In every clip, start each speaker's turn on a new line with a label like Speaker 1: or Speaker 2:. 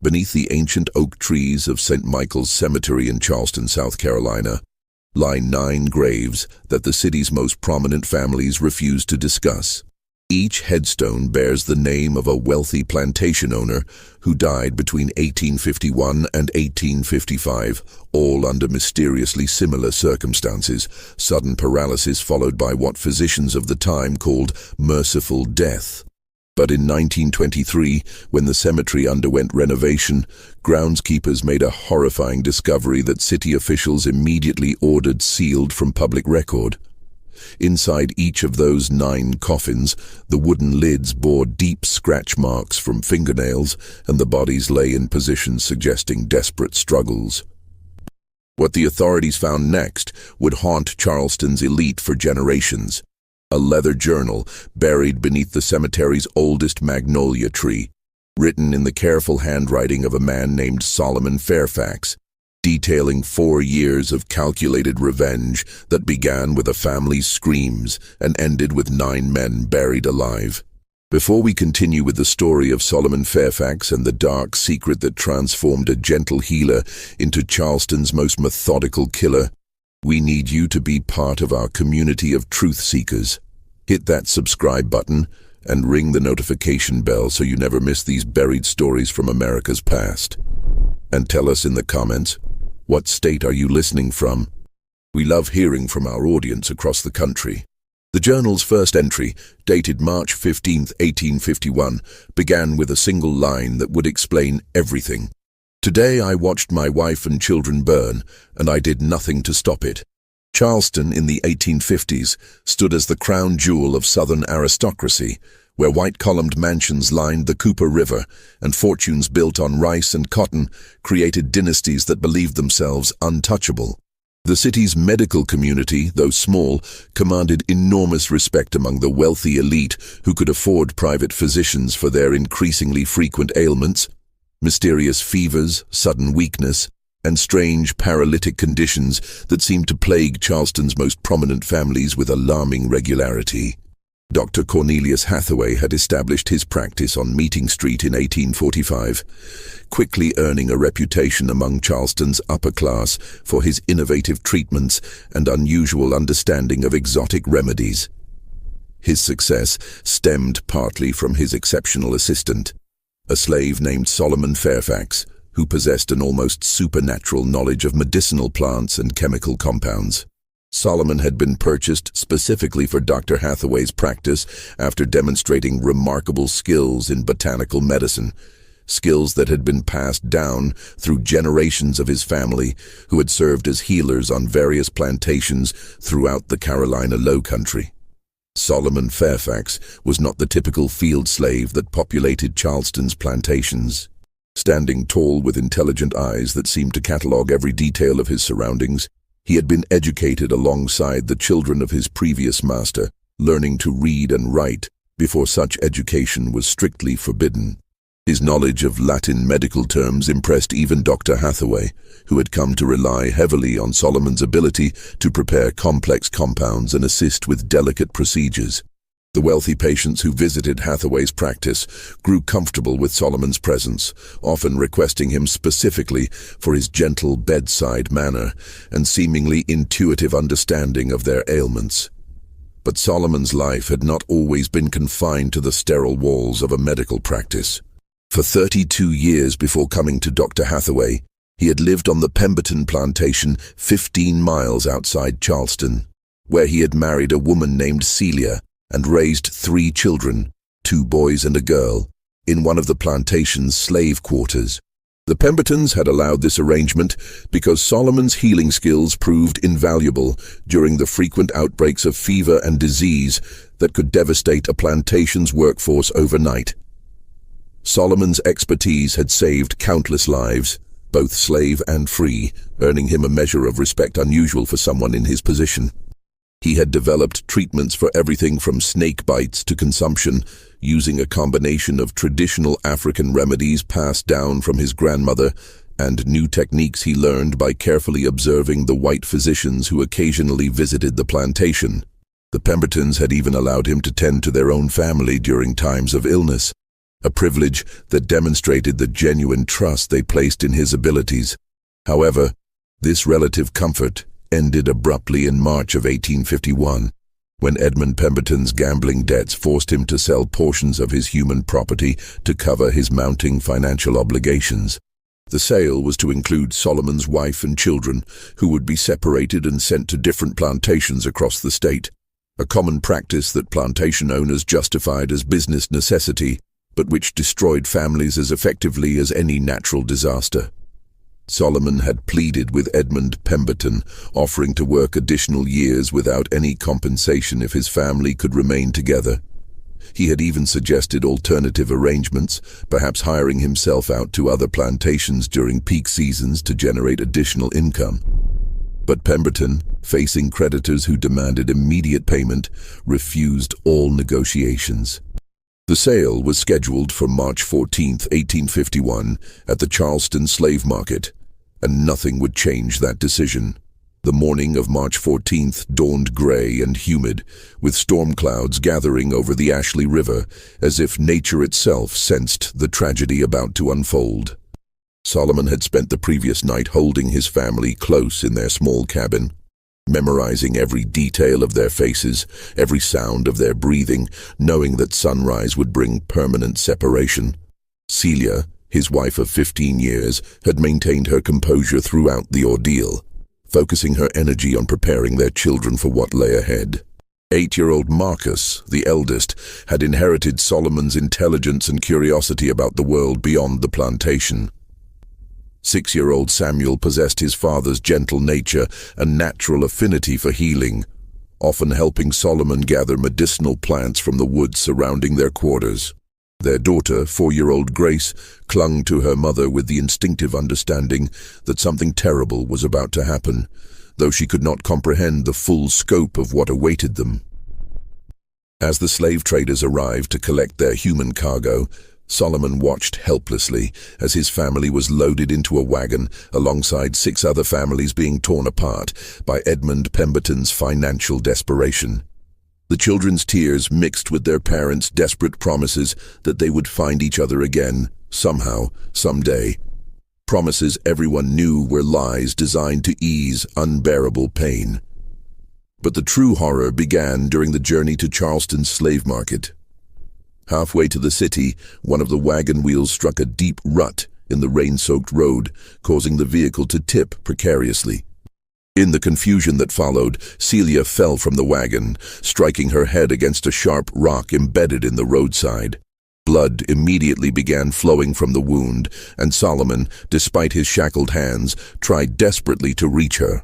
Speaker 1: Beneath the ancient oak trees of St. Michael's Cemetery in Charleston, South Carolina, lie 9 graves that the city's most prominent families refuse to discuss. Each headstone bears the name of a wealthy plantation owner who died between 1851 and 1855, all under mysteriously similar circumstances, sudden paralysis followed by what physicians of the time called merciful death. But in 1923, when the cemetery underwent renovation, groundskeepers made a horrifying discovery that city officials immediately ordered sealed from public record. Inside each of those 9 coffins, the wooden lids bore deep scratch marks from fingernails, and the bodies lay in positions suggesting desperate struggles. What the authorities found next would haunt Charleston's elite for generations. A leather journal buried beneath the cemetery's oldest magnolia tree, written in the careful handwriting of a man named Solomon Fairfax, detailing 4 years of calculated revenge that began with a family's screams and ended with 9 men buried alive. Before we continue with the story of Solomon Fairfax and the dark secret that transformed a gentle healer into Charleston's most methodical killer, we need you to be part of our community of truth seekers. Hit that subscribe button and ring the notification bell so you never miss these buried stories from America's past. And tell us in the comments, what state are you listening from? We love hearing from our audience across the country. The journal's first entry, dated March 15, 1851, began with a single line that would explain everything. Today I watched my wife and children burn, and I did nothing to stop it. Charleston in the 1850s stood as the crown jewel of Southern aristocracy, where white-columned mansions lined the Cooper River and fortunes built on rice and cotton created dynasties that believed themselves untouchable. The city's medical community, though small, commanded enormous respect among the wealthy elite who could afford private physicians for their increasingly frequent ailments, mysterious fevers, sudden weakness, and strange paralytic conditions that seemed to plague Charleston's most prominent families with alarming regularity. Dr. Cornelius Hathaway had established his practice on Meeting Street in 1845, quickly earning a reputation among Charleston's upper class for his innovative treatments and unusual understanding of exotic remedies. His success stemmed partly from his exceptional assistant, a slave named Solomon Fairfax, who possessed an almost supernatural knowledge of medicinal plants and chemical compounds. Solomon had been purchased specifically for Dr. Hathaway's practice after demonstrating remarkable skills in botanical medicine, skills that had been passed down through generations of his family, who had served as healers on various plantations throughout the Carolina Lowcountry. Solomon Fairfax was not the typical field slave that populated Charleston's plantations. Standing tall with intelligent eyes that seemed to catalog every detail of his surroundings, he had been educated alongside the children of his previous master, learning to read and write before such education was strictly forbidden. His knowledge of Latin medical terms impressed even Dr. Hathaway, who had come to rely heavily on Solomon's ability to prepare complex compounds and assist with delicate procedures. The wealthy patients who visited Hathaway's practice grew comfortable with Solomon's presence, often requesting him specifically for his gentle bedside manner and seemingly intuitive understanding of their ailments. But Solomon's life had not always been confined to the sterile walls of a medical practice. For 32 years before coming to Dr. Hathaway, he had lived on the Pemberton plantation 15 miles outside Charleston, where he had married a woman named Celia and raised 3 children, 2 boys and a girl, in one of the plantation's slave quarters. The Pembertons had allowed this arrangement because Solomon's healing skills proved invaluable during the frequent outbreaks of fever and disease that could devastate a plantation's workforce overnight. Solomon's expertise had saved countless lives, both slave and free, earning him a measure of respect unusual for someone in his position. He had developed treatments for everything from snake bites to consumption, using a combination of traditional African remedies passed down from his grandmother and new techniques he learned by carefully observing the white physicians who occasionally visited the plantation. The Pembertons had even allowed him to tend to their own family during times of illness, a privilege that demonstrated the genuine trust they placed in his abilities. However, this relative comfort ended abruptly in March of 1851, when Edmund Pemberton's gambling debts forced him to sell portions of his human property to cover his mounting financial obligations. The sale was to include Solomon's wife and children, who would be separated and sent to different plantations across the state, a common practice that plantation owners justified as business necessity, but which destroyed families as effectively as any natural disaster. Solomon had pleaded with Edmund Pemberton, offering to work additional years without any compensation if his family could remain together. He had even suggested alternative arrangements, perhaps hiring himself out to other plantations during peak seasons to generate additional income. But Pemberton, facing creditors who demanded immediate payment, refused all negotiations. The sale was scheduled for March 14, 1851, at the Charleston slave market, and nothing would change that decision. The morning of March 14th dawned gray and humid, with storm clouds gathering over the Ashley River, as if nature itself sensed the tragedy about to unfold. Solomon had spent the previous night holding his family close in their small cabin, memorizing every detail of their faces, every sound of their breathing, knowing that sunrise would bring permanent separation. Celia, his wife of 15 years, had maintained her composure throughout the ordeal, focusing her energy on preparing their children for what lay ahead. 8-year-old Marcus, the eldest, had inherited Solomon's intelligence and curiosity about the world beyond the plantation. 6-year-old Samuel possessed his father's gentle nature and natural affinity for healing, often helping Solomon gather medicinal plants from the woods surrounding their quarters. Their daughter, 4-year-old Grace, clung to her mother with the instinctive understanding that something terrible was about to happen, though she could not comprehend the full scope of what awaited them. As the slave traders arrived to collect their human cargo, Solomon watched helplessly as his family was loaded into a wagon alongside 6 other families being torn apart by Edmund Pemberton's financial desperation. The children's tears mixed with their parents' desperate promises that they would find each other again, somehow, someday. Promises everyone knew were lies designed to ease unbearable pain. But the true horror began during the journey to Charleston's slave market. Halfway to the city, one of the wagon wheels struck a deep rut in the rain-soaked road, causing the vehicle to tip precariously. In the confusion that followed, Celia fell from the wagon, striking her head against a sharp rock embedded in the roadside. Blood immediately began flowing from the wound, and Solomon, despite his shackled hands, tried desperately to reach her.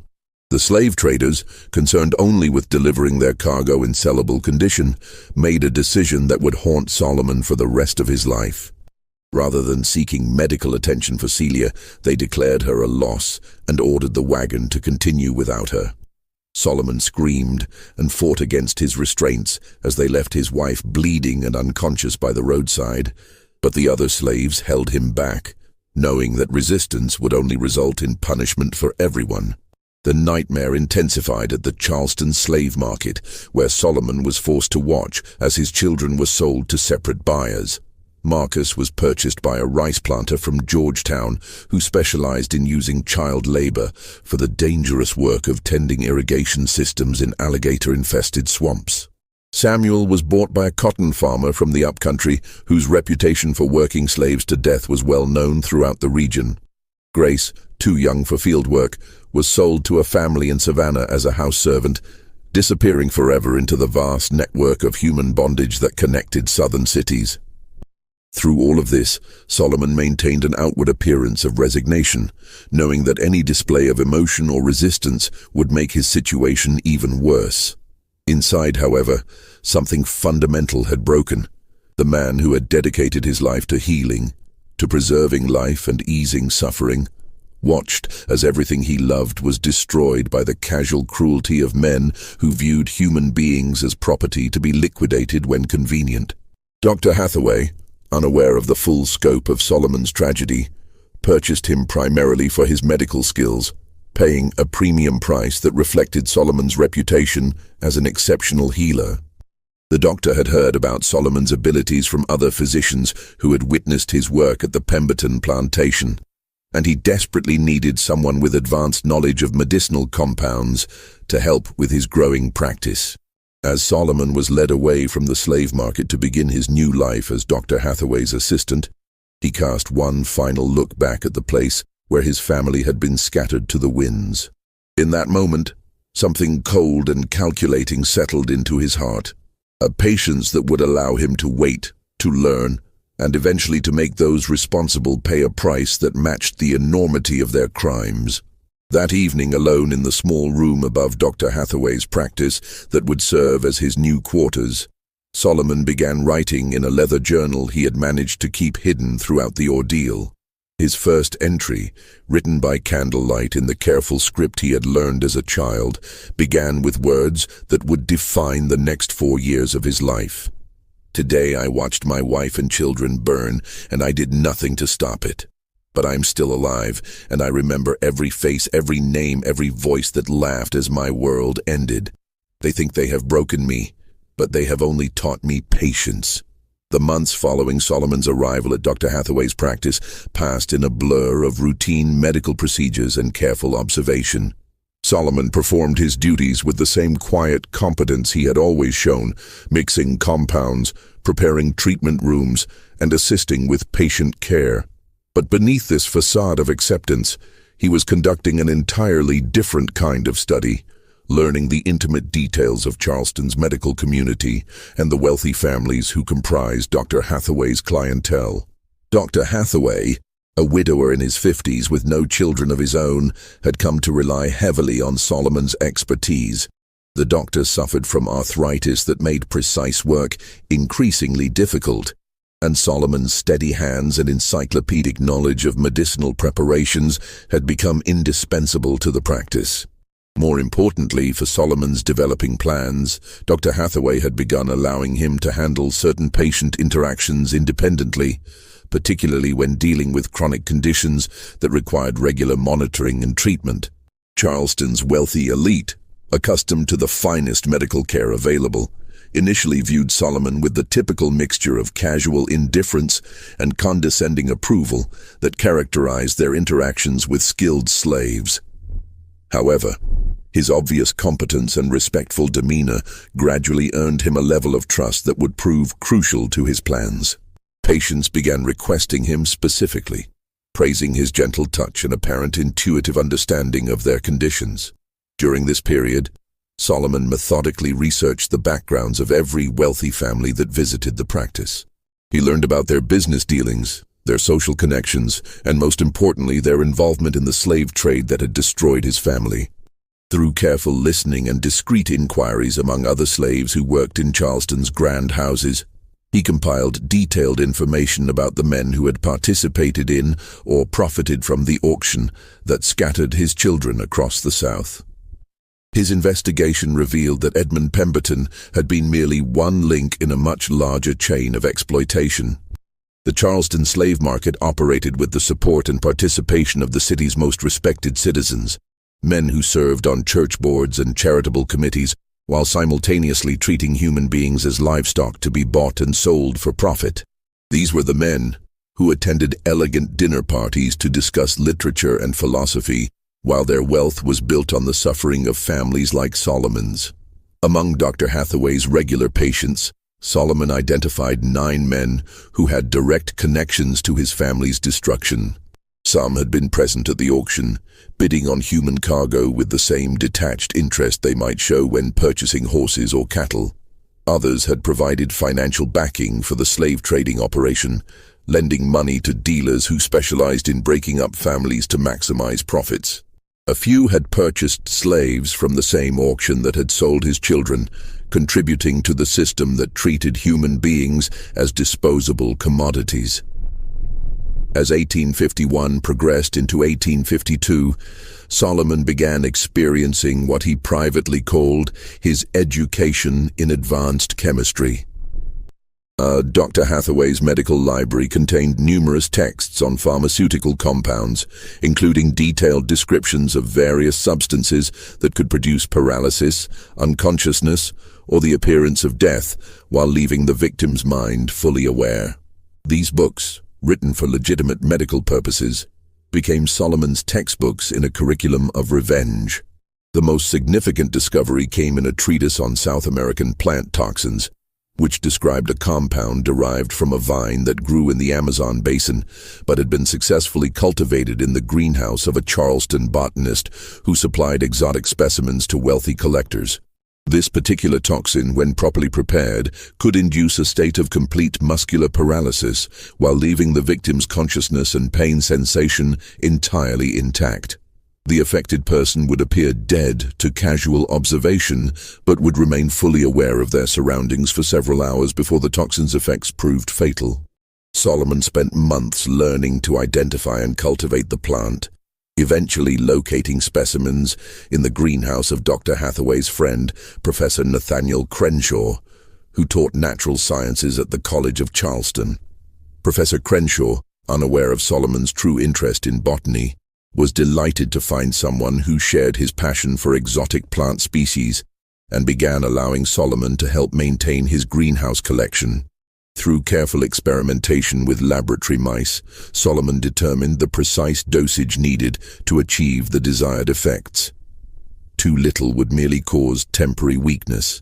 Speaker 1: The slave traders, concerned only with delivering their cargo in sellable condition, made a decision that would haunt Solomon for the rest of his life. Rather than seeking medical attention for Celia, they declared her a loss and ordered the wagon to continue without her. Solomon screamed and fought against his restraints as they left his wife bleeding and unconscious by the roadside, but the other slaves held him back, knowing that resistance would only result in punishment for everyone. The nightmare intensified at the Charleston slave market, where Solomon was forced to watch as his children were sold to separate buyers. Marcus was purchased by a rice planter from Georgetown who specialized in using child labor for the dangerous work of tending irrigation systems in alligator-infested swamps. Samuel was bought by a cotton farmer from the upcountry whose reputation for working slaves to death was well known throughout the region. Grace, too young for field work, was sold to a family in Savannah as a house servant, disappearing forever into the vast network of human bondage that connected southern cities. Through all of this, Solomon maintained an outward appearance of resignation, knowing that any display of emotion or resistance would make his situation even worse. Inside, however, something fundamental had broken. The man who had dedicated his life to healing, to preserving life and easing suffering, watched as everything he loved was destroyed by the casual cruelty of men who viewed human beings as property to be liquidated when convenient. Dr. Hathaway, unaware of the full scope of Solomon's tragedy, purchased him primarily for his medical skills, paying a premium price that reflected Solomon's reputation as an exceptional healer. The doctor had heard about Solomon's abilities from other physicians who had witnessed his work at the Pemberton plantation, and he desperately needed someone with advanced knowledge of medicinal compounds to help with his growing practice. As Solomon was led away from the slave market to begin his new life as Dr. Hathaway's assistant, he cast one final look back at the place where his family had been scattered to the winds. In that moment, something cold and calculating settled into his heart, a patience that would allow him to wait, to learn, and eventually to make those responsible pay a price that matched the enormity of their crimes. That evening, alone in the small room above Dr. Hathaway's practice that would serve as his new quarters, Solomon began writing in a leather journal he had managed to keep hidden throughout the ordeal. His first entry, written by candlelight in the careful script he had learned as a child, began with words that would define the next 4 years of his life. Today I watched my wife and children burn, and I did nothing to stop it. But I'm still alive, and I remember every face, every name, every voice that laughed as my world ended. They think they have broken me, but they have only taught me patience. The months following Solomon's arrival at Dr. Hathaway's practice passed in a blur of routine medical procedures and careful observation. Solomon performed his duties with the same quiet competence he had always shown, mixing compounds, preparing treatment rooms, and assisting with patient care. But beneath this facade of acceptance, he was conducting an entirely different kind of study, learning the intimate details of Charleston's medical community and the wealthy families who comprised Dr. Hathaway's clientele. Dr. Hathaway, a widower in his 50s with no children of his own, had come to rely heavily on Solomon's expertise. The doctor suffered from arthritis that made precise work increasingly difficult, and Solomon's steady hands and encyclopedic knowledge of medicinal preparations had become indispensable to the practice. More importantly for Solomon's developing plans, Dr. Hathaway had begun allowing him to handle certain patient interactions independently, particularly when dealing with chronic conditions that required regular monitoring and treatment. Charleston's wealthy elite, accustomed to the finest medical care available, initially viewed Solomon with the typical mixture of casual indifference and condescending approval that characterized their interactions with skilled slaves. However, his obvious competence and respectful demeanor gradually earned him a level of trust that would prove crucial to his plans. Patients began requesting him specifically, praising his gentle touch and apparent intuitive understanding of their conditions. During this period, Solomon methodically researched the backgrounds of every wealthy family that visited the practice. He learned about their business dealings, their social connections, and most importantly, their involvement in the slave trade that had destroyed his family. Through careful listening and discreet inquiries among other slaves who worked in Charleston's grand houses, he compiled detailed information about the men who had participated in or profited from the auction that scattered his children across the South. His investigation revealed that Edmund Pemberton had been merely one link in a much larger chain of exploitation. The Charleston slave market operated with the support and participation of the city's most respected citizens, men who served on church boards and charitable committees, while simultaneously treating human beings as livestock to be bought and sold for profit. These were the men who attended elegant dinner parties to discuss literature and philosophy, while their wealth was built on the suffering of families like Solomon's. Among Dr. Hathaway's regular patients, Solomon identified 9 men who had direct connections to his family's destruction. Some had been present at the auction, bidding on human cargo with the same detached interest they might show when purchasing horses or cattle. Others had provided financial backing for the slave trading operation, lending money to dealers who specialized in breaking up families to maximize profits. A few had purchased slaves from the same auction that had sold his children, contributing to the system that treated human beings as disposable commodities. As 1851 progressed into 1852, Solomon began experiencing what he privately called his education in advanced chemistry. Dr. Hathaway's medical library contained numerous texts on pharmaceutical compounds, including detailed descriptions of various substances that could produce paralysis, unconsciousness, or the appearance of death, while leaving the victim's mind fully aware. These books, written for legitimate medical purposes, became Solomon's textbooks in a curriculum of revenge. The most significant discovery came in a treatise on South American plant toxins, which described a compound derived from a vine that grew in the Amazon basin, but had been successfully cultivated in the greenhouse of a Charleston botanist who supplied exotic specimens to wealthy collectors. This particular toxin, when properly prepared, could induce a state of complete muscular paralysis while leaving the victim's consciousness and pain sensation entirely intact. The affected person would appear dead to casual observation, but would remain fully aware of their surroundings for several hours before the toxin's effects proved fatal. Solomon spent months learning to identify and cultivate the plant, eventually locating specimens in the greenhouse of Dr. Hathaway's friend, Professor Nathaniel Crenshaw, who taught natural sciences at the College of Charleston. Professor Crenshaw, unaware of Solomon's true interest in botany, was delighted to find someone who shared his passion for exotic plant species and began allowing Solomon to help maintain his greenhouse collection. Through careful experimentation with laboratory mice, Solomon determined the precise dosage needed to achieve the desired effects. Too little would merely cause temporary weakness.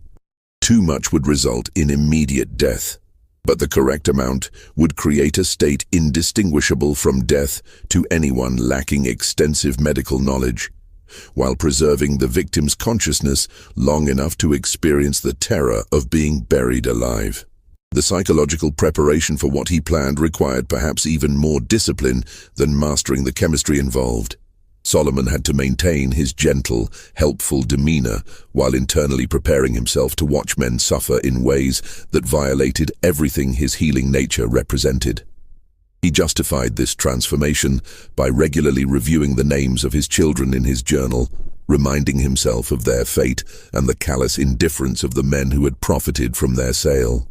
Speaker 1: Too much would result in immediate death. But the correct amount would create a state indistinguishable from death to anyone lacking extensive medical knowledge, while preserving the victim's consciousness long enough to experience the terror of being buried alive. The psychological preparation for what he planned required perhaps even more discipline than mastering the chemistry involved. Solomon had to maintain his gentle, helpful demeanor while internally preparing himself to watch men suffer in ways that violated everything his healing nature represented. He justified this transformation by regularly reviewing the names of his children in his journal, reminding himself of their fate and the callous indifference of the men who had profited from their sale.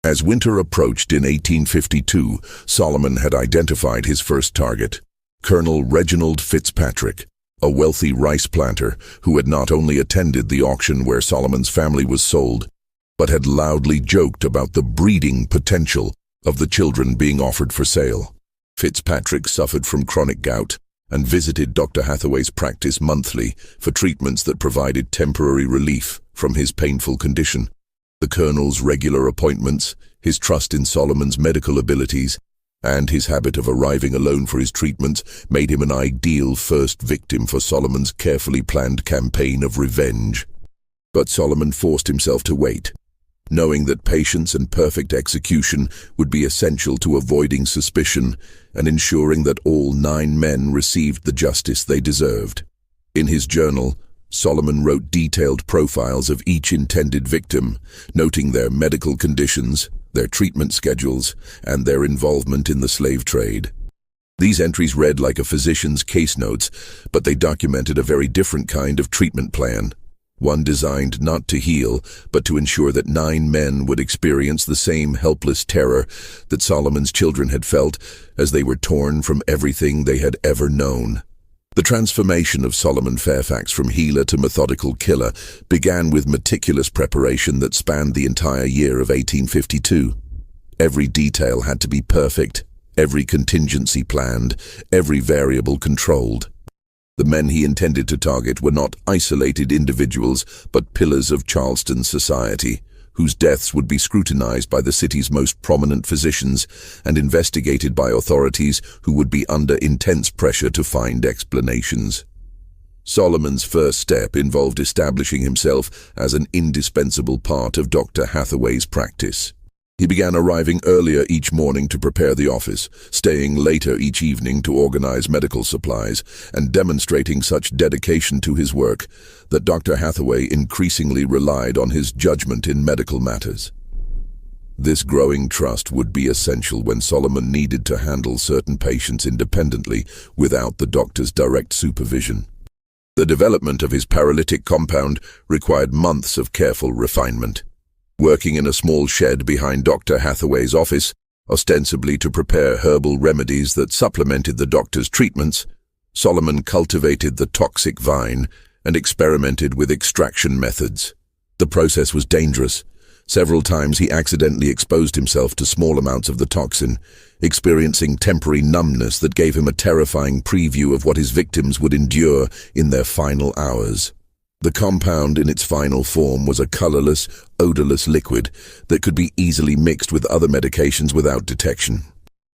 Speaker 1: As winter approached in 1852, Solomon had identified his first target, Colonel Reginald Fitzpatrick, a wealthy rice planter who had not only attended the auction where Solomon's family was sold, but had loudly joked about the breeding potential of the children being offered for sale. Fitzpatrick suffered from chronic gout and visited Dr. Hathaway's practice monthly for treatments that provided temporary relief from his painful condition. The Colonel's regular appointments, his trust in Solomon's medical abilities, and his habit of arriving alone for his treatments made him an ideal first victim for Solomon's carefully planned campaign of revenge. But Solomon forced himself to wait, knowing that patience and perfect execution would be essential to avoiding suspicion and ensuring that all 9 men received the justice they deserved. In his journal, Solomon wrote detailed profiles of each intended victim, noting their medical conditions, their treatment schedules, and their involvement in the slave trade. These entries read like a physician's case notes, but they documented a very different kind of treatment plan, one designed not to heal, but to ensure that 9 men would experience the same helpless terror that Solomon's children had felt as they were torn from everything they had ever known. The transformation of Solomon Fairfax from healer to methodical killer began with meticulous preparation that spanned the entire year of 1852. Every detail had to be perfect, every contingency planned, every variable controlled. The men he intended to target were not isolated individuals, but pillars of Charleston society, whose deaths would be scrutinized by the city's most prominent physicians and investigated by authorities who would be under intense pressure to find explanations. Solomon's first step involved establishing himself as an indispensable part of Dr. Hathaway's practice. He began arriving earlier each morning to prepare the office, staying later each evening to organize medical supplies, and demonstrating such dedication to his work that Dr. Hathaway increasingly relied on his judgment in medical matters. This growing trust would be essential when Solomon needed to handle certain patients independently without the doctor's direct supervision. The development of his paralytic compound required months of careful refinement. Working in a small shed behind Dr. Hathaway's office, ostensibly to prepare herbal remedies that supplemented the doctor's treatments, Solomon cultivated the toxic vine and experimented with extraction methods. The process was dangerous. Several times he accidentally exposed himself to small amounts of the toxin, experiencing temporary numbness that gave him a terrifying preview of what his victims would endure in their final hours. The compound in its final form was a colorless, odorless liquid that could be easily mixed with other medications without detection.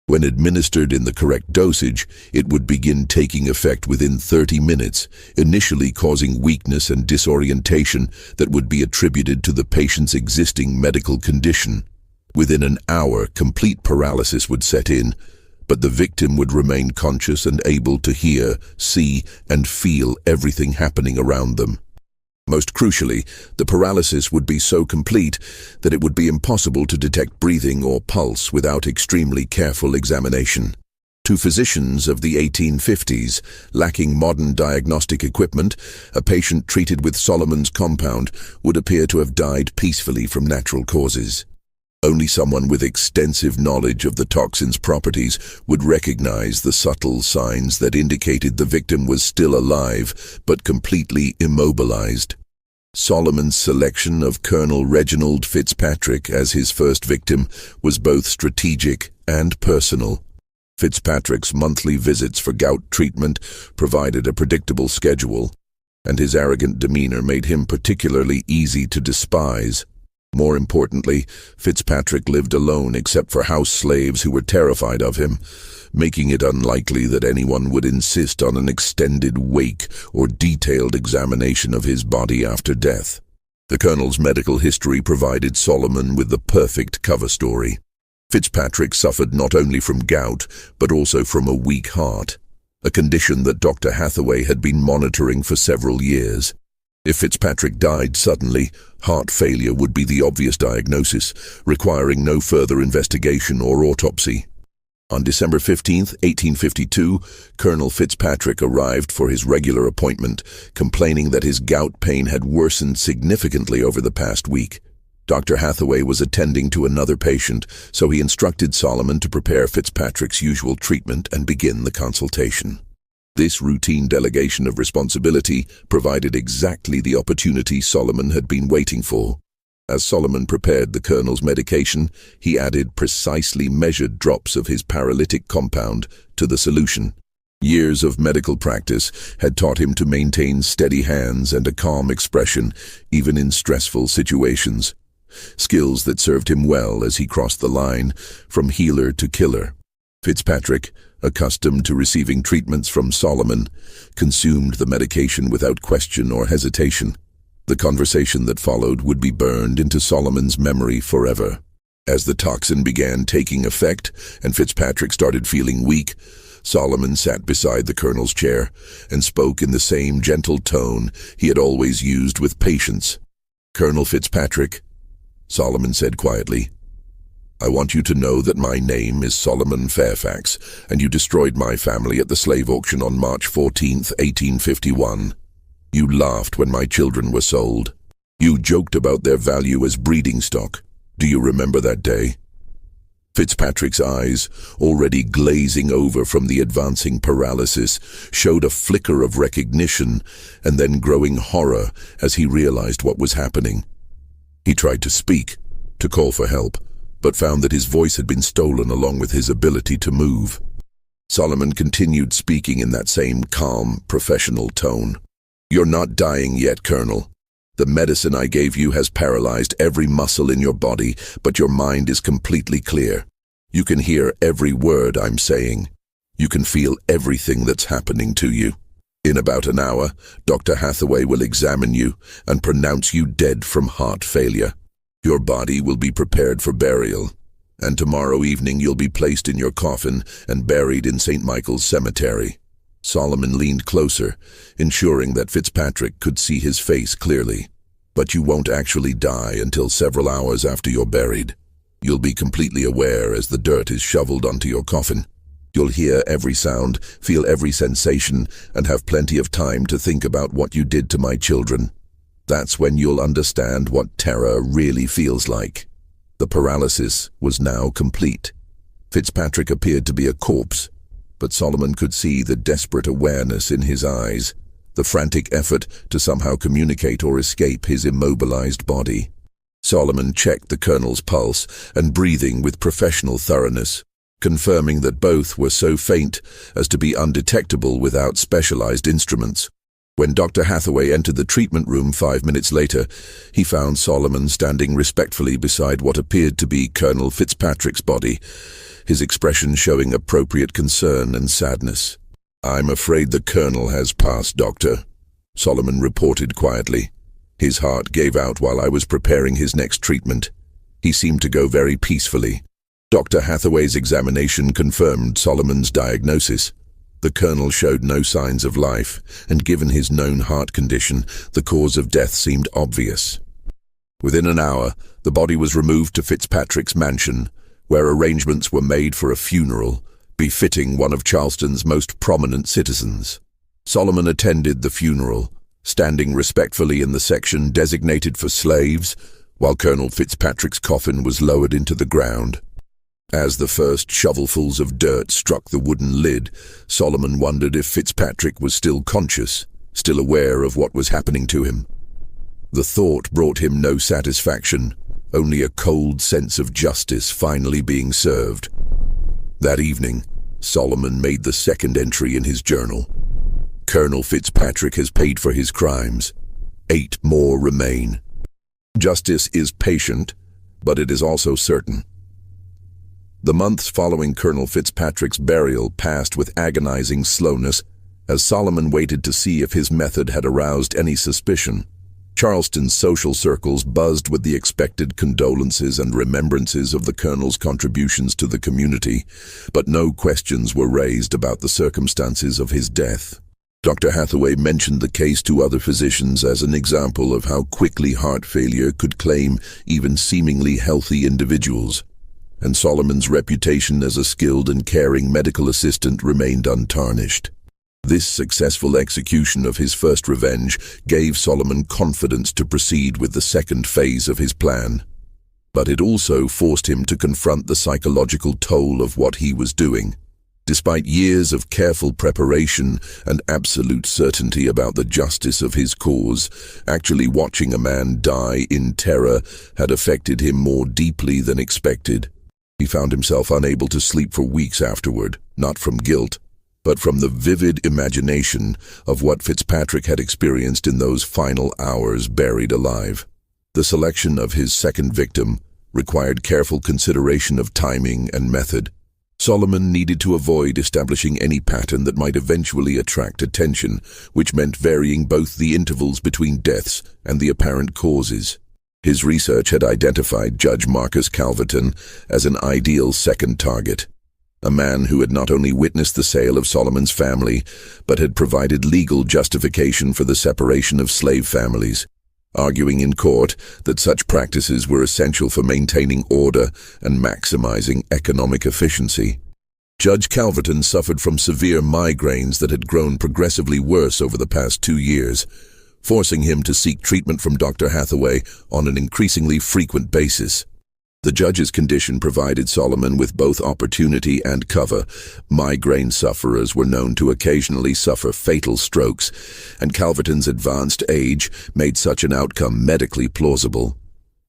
Speaker 1: When administered in the correct dosage, it would begin taking effect within 30 minutes, initially causing weakness and disorientation that would be attributed to the patient's existing medical condition. Within an hour, complete paralysis would set in, but the victim would remain conscious and able to hear, see, and feel everything happening around them. Most crucially, the paralysis would be so complete that it would be impossible to detect breathing or pulse without extremely careful examination. To physicians of the 1850s, lacking modern diagnostic equipment, a patient treated with Solomon's compound would appear to have died peacefully from natural causes. Only someone with extensive knowledge of the toxin's properties would recognize the subtle signs that indicated the victim was still alive but completely immobilized. Solomon's selection of Colonel Reginald Fitzpatrick as his first victim was both strategic and personal. Fitzpatrick's monthly visits for gout treatment provided a predictable schedule, and his arrogant demeanor made him particularly easy to despise. More importantly, Fitzpatrick lived alone except for house slaves who were terrified of him, making it unlikely that anyone would insist on an extended wake or detailed examination of his body after death. The Colonel's medical history provided Solomon with the perfect cover story. Fitzpatrick suffered not only from gout, but also from a weak heart, a condition that Dr. Hathaway had been monitoring for several years. If Fitzpatrick died suddenly, heart failure would be the obvious diagnosis, requiring no further investigation or autopsy. On December 15, 1852, Colonel Fitzpatrick arrived for his regular appointment, complaining that his gout pain had worsened significantly over the past week. Dr. Hathaway was attending to another patient, so he instructed Solomon to prepare Fitzpatrick's usual treatment and begin the consultation. This routine delegation of responsibility provided exactly the opportunity Solomon had been waiting for. As Solomon prepared the Colonel's medication, he added precisely measured drops of his paralytic compound to the solution. Years of medical practice had taught him to maintain steady hands and a calm expression, even in stressful situations. Skills that served him well as he crossed the line from healer to killer. Fitzpatrick, accustomed to receiving treatments from Solomon, consumed the medication without question or hesitation. The conversation that followed would be burned into Solomon's memory forever. As the toxin began taking effect and Fitzpatrick started feeling weak, Solomon sat beside the Colonel's chair and spoke in the same gentle tone he had always used with patience. "Colonel Fitzpatrick," Solomon said quietly, "I want you to know that my name is Solomon Fairfax, and you destroyed my family at the slave auction on March 14, 1851. You laughed when my children were sold. You joked about their value as breeding stock. Do you remember that day?" Fitzpatrick's eyes, already glazing over from the advancing paralysis, showed a flicker of recognition and then growing horror as he realized what was happening. He tried to speak, to call for help, but found that his voice had been stolen along with his ability to move. Solomon continued speaking in that same calm, professional tone. "You're not dying yet, Colonel. The medicine I gave you has paralyzed every muscle in your body, but your mind is completely clear. You can hear every word I'm saying. You can feel everything that's happening to you. In about an hour, Dr. Hathaway will examine you and pronounce you dead from heart failure. Your body will be prepared for burial, and tomorrow evening you'll be placed in your coffin and buried in St. Michael's Cemetery." Solomon leaned closer, ensuring that Fitzpatrick could see his face clearly. "But you won't actually die until several hours after you're buried. You'll be completely aware as the dirt is shoveled onto your coffin. You'll hear every sound, feel every sensation, and have plenty of time to think about what you did to my children. That's when you'll understand what terror really feels like. The paralysis was now complete. Fitzpatrick appeared to be a corpse, but Solomon could see the desperate awareness in his eyes, the frantic effort to somehow communicate or escape his immobilized body. Solomon checked the colonel's pulse and breathing with professional thoroughness, confirming that both were so faint as to be undetectable without specialized instruments. When Dr. Hathaway entered the treatment room 5 minutes later, he found Solomon standing respectfully beside what appeared to be Colonel Fitzpatrick's body, his expression showing appropriate concern and sadness. "I'm afraid the colonel has passed, Doctor," Solomon reported quietly. "His heart gave out while I was preparing his next treatment. He seemed to go very peacefully." Dr. Hathaway's examination confirmed Solomon's diagnosis. The colonel showed no signs of life, and given his known heart condition, the cause of death seemed obvious. Within an hour, the body was removed to Fitzpatrick's mansion, where arrangements were made for a funeral, befitting one of Charleston's most prominent citizens. Solomon attended the funeral, standing respectfully in the section designated for slaves, while Colonel Fitzpatrick's coffin was lowered into the ground. As the first shovelfuls of dirt struck the wooden lid, Solomon wondered if Fitzpatrick was still conscious, still aware of what was happening to him. The thought brought him no satisfaction, only a cold sense of justice finally being served. That evening, Solomon made the second entry in his journal. "Colonel Fitzpatrick has paid for his crimes. 8 more remain. Justice is patient, but it is also certain." The months following Colonel Fitzpatrick's burial passed with agonizing slowness as Solomon waited to see if his method had aroused any suspicion. Charleston's social circles buzzed with the expected condolences and remembrances of the colonel's contributions to the community, but no questions were raised about the circumstances of his death. Dr. Hathaway mentioned the case to other physicians as an example of how quickly heart failure could claim even seemingly healthy individuals, and Solomon's reputation as a skilled and caring medical assistant remained untarnished. This successful execution of his first revenge gave Solomon confidence to proceed with the second phase of his plan. But it also forced him to confront the psychological toll of what he was doing. Despite years of careful preparation and absolute certainty about the justice of his cause, actually watching a man die in terror had affected him more deeply than expected. He found himself unable to sleep for weeks afterward, not from guilt, but from the vivid imagination of what Fitzpatrick had experienced in those final hours buried alive. The selection of his second victim required careful consideration of timing and method. Solomon needed to avoid establishing any pattern that might eventually attract attention, which meant varying both the intervals between deaths and the apparent causes. His research had identified Judge Marcus Calverton as an ideal second target, a man who had not only witnessed the sale of Solomon's family, but had provided legal justification for the separation of slave families, arguing in court that such practices were essential for maintaining order and maximizing economic efficiency. Judge Calverton suffered from severe migraines that had grown progressively worse over the past 2 years, forcing him to seek treatment from Dr. Hathaway on an increasingly frequent basis. The judge's condition provided Solomon with both opportunity and cover. Migraine sufferers were known to occasionally suffer fatal strokes, and Calverton's advanced age made such an outcome medically plausible.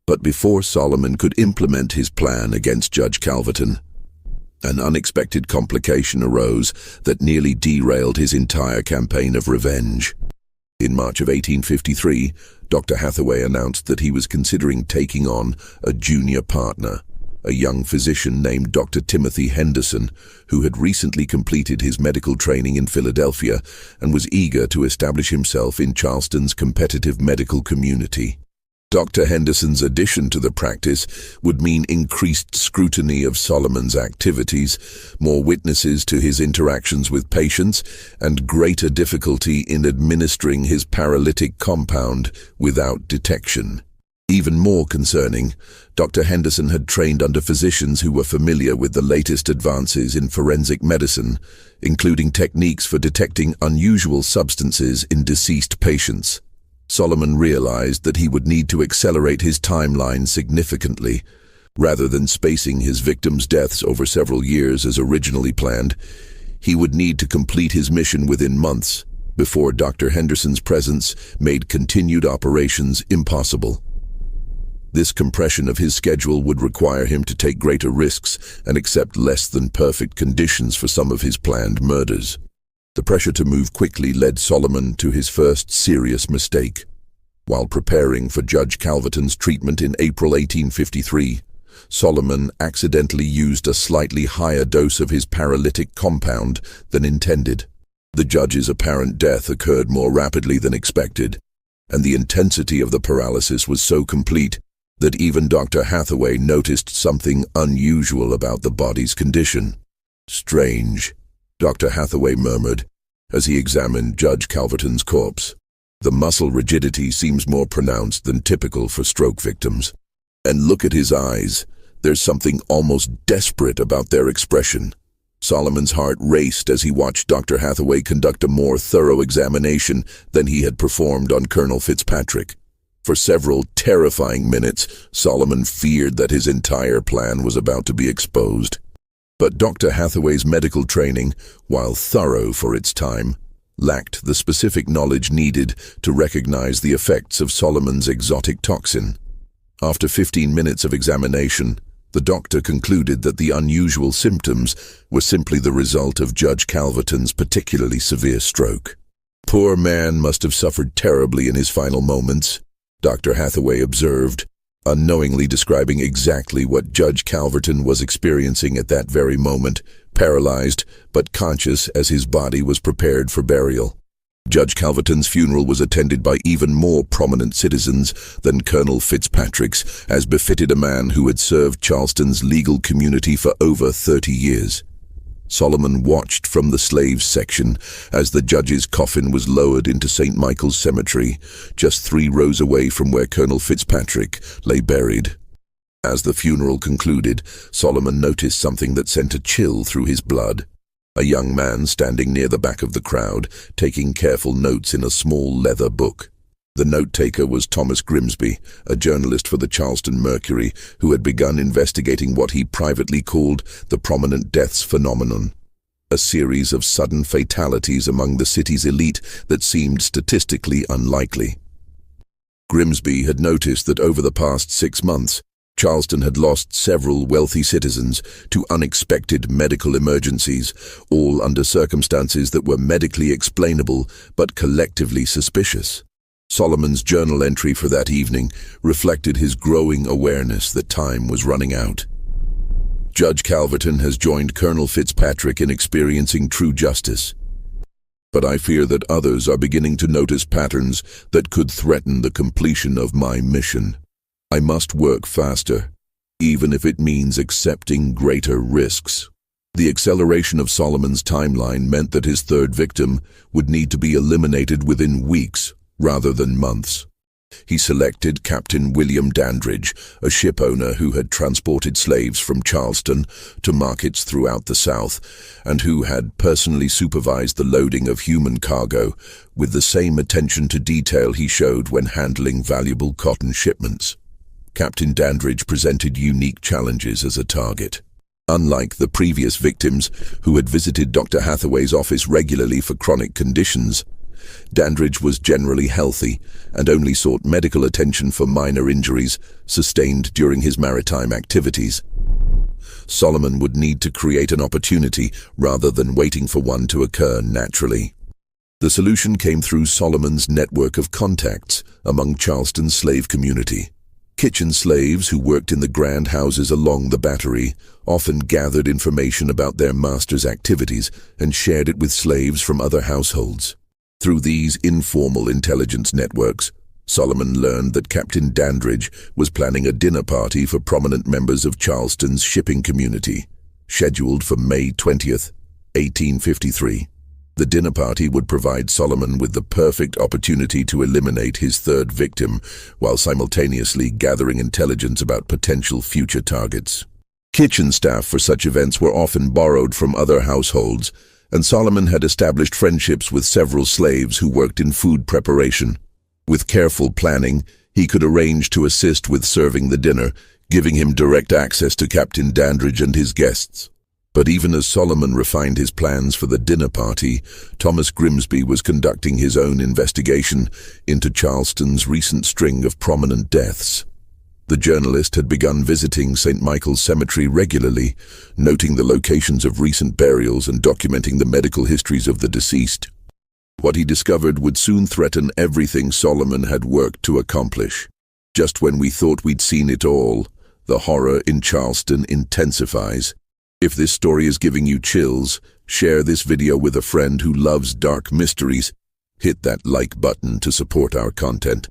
Speaker 1: But before Solomon could implement his plan against Judge Calverton, an unexpected complication arose that nearly derailed his entire campaign of revenge. In March of 1853, Dr. Hathaway announced that he was considering taking on a junior partner, a young physician named Dr. Timothy Henderson, who had recently completed his medical training in Philadelphia and was eager to establish himself in Charleston's competitive medical community. Dr. Henderson's addition to the practice would mean increased scrutiny of Solomon's activities, more witnesses to his interactions with patients, and greater difficulty in administering his paralytic compound without detection. Even more concerning, Dr. Henderson had trained under physicians who were familiar with the latest advances in forensic medicine, including techniques for detecting unusual substances in deceased patients. Solomon realized that he would need to accelerate his timeline significantly. Rather than spacing his victims' deaths over several years as originally planned, he would need to complete his mission within months, before Dr. Henderson's presence made continued operations impossible. This compression of his schedule would require him to take greater risks and accept less than perfect conditions for some of his planned murders. The pressure to move quickly led Solomon to his first serious mistake. While preparing for Judge Calverton's treatment in April 1853, Solomon accidentally used a slightly higher dose of his paralytic compound than intended. The judge's apparent death occurred more rapidly than expected, and the intensity of the paralysis was so complete that even Dr. Hathaway noticed something unusual about the body's condition. "Strange," Dr. Hathaway murmured as he examined Judge Calverton's corpse. "The muscle rigidity seems more pronounced than typical for stroke victims. And look at his eyes. There's something almost desperate about their expression." Solomon's heart raced as he watched Dr. Hathaway conduct a more thorough examination than he had performed on Colonel Fitzpatrick. For several terrifying minutes, Solomon feared that his entire plan was about to be exposed. But Dr. Hathaway's medical training, while thorough for its time, lacked the specific knowledge needed to recognize the effects of Solomon's exotic toxin. After 15 minutes of examination, the doctor concluded that the unusual symptoms were simply the result of Judge Calverton's particularly severe stroke. "Poor man must have suffered terribly in his final moments," Dr. Hathaway observed, unknowingly describing exactly what Judge Calverton was experiencing at that very moment, paralyzed but conscious as his body was prepared for burial. Judge Calverton's funeral was attended by even more prominent citizens than Colonel Fitzpatrick's, as befitted a man who had served Charleston's legal community for over 30 years. Solomon watched from the slaves section as the judge's coffin was lowered into St. Michael's Cemetery, just 3 rows away from where Colonel Fitzpatrick lay buried. As the funeral concluded, Solomon noticed something that sent a chill through his blood. A young man standing near the back of the crowd, taking careful notes in a small leather book. The note-taker was Thomas Grimsby, a journalist for the Charleston Mercury, who had begun investigating what he privately called the prominent deaths phenomenon, a series of sudden fatalities among the city's elite that seemed statistically unlikely. Grimsby had noticed that over the past 6 months, Charleston had lost several wealthy citizens to unexpected medical emergencies, all under circumstances that were medically explainable but collectively suspicious. Solomon's journal entry for that evening reflected his growing awareness that time was running out. "Judge Calverton has joined Colonel Fitzpatrick in experiencing true justice. But I fear that others are beginning to notice patterns that could threaten the completion of my mission. I must work faster, even if it means accepting greater risks." The acceleration of Solomon's timeline meant that his third victim would need to be eliminated within weeks rather than months. He selected Captain William Dandridge, a ship owner who had transported slaves from Charleston to markets throughout the South, and who had personally supervised the loading of human cargo with the same attention to detail he showed when handling valuable cotton shipments. Captain Dandridge presented unique challenges as a target. Unlike the previous victims, who had visited Dr. Hathaway's office regularly for chronic conditions, Dandridge was generally healthy and only sought medical attention for minor injuries sustained during his maritime activities. Solomon would need to create an opportunity rather than waiting for one to occur naturally. The solution came through Solomon's network of contacts among Charleston's slave community. Kitchen slaves who worked in the grand houses along the Battery often gathered information about their master's activities and shared it with slaves from other households. Through these informal intelligence networks, Solomon learned that Captain Dandridge was planning a dinner party for prominent members of Charleston's shipping community, scheduled for May 20th, 1853. The dinner party would provide Solomon with the perfect opportunity to eliminate his third victim while simultaneously gathering intelligence about potential future targets. Kitchen staff for such events were often borrowed from other households, and Solomon had established friendships with several slaves who worked in food preparation. With careful planning, he could arrange to assist with serving the dinner, giving him direct access to Captain Dandridge and his guests. But even as Solomon refined his plans for the dinner party, Thomas Grimsby was conducting his own investigation into Charleston's recent string of prominent deaths. The journalist had begun visiting St. Michael's Cemetery regularly, noting the locations of recent burials and documenting the medical histories of the deceased. What he discovered would soon threaten everything Solomon had worked to accomplish. Just when we thought we'd seen it all, the horror in Charleston intensifies. If this story is giving you chills, share this video with a friend who loves dark mysteries. Hit that like button to support our content.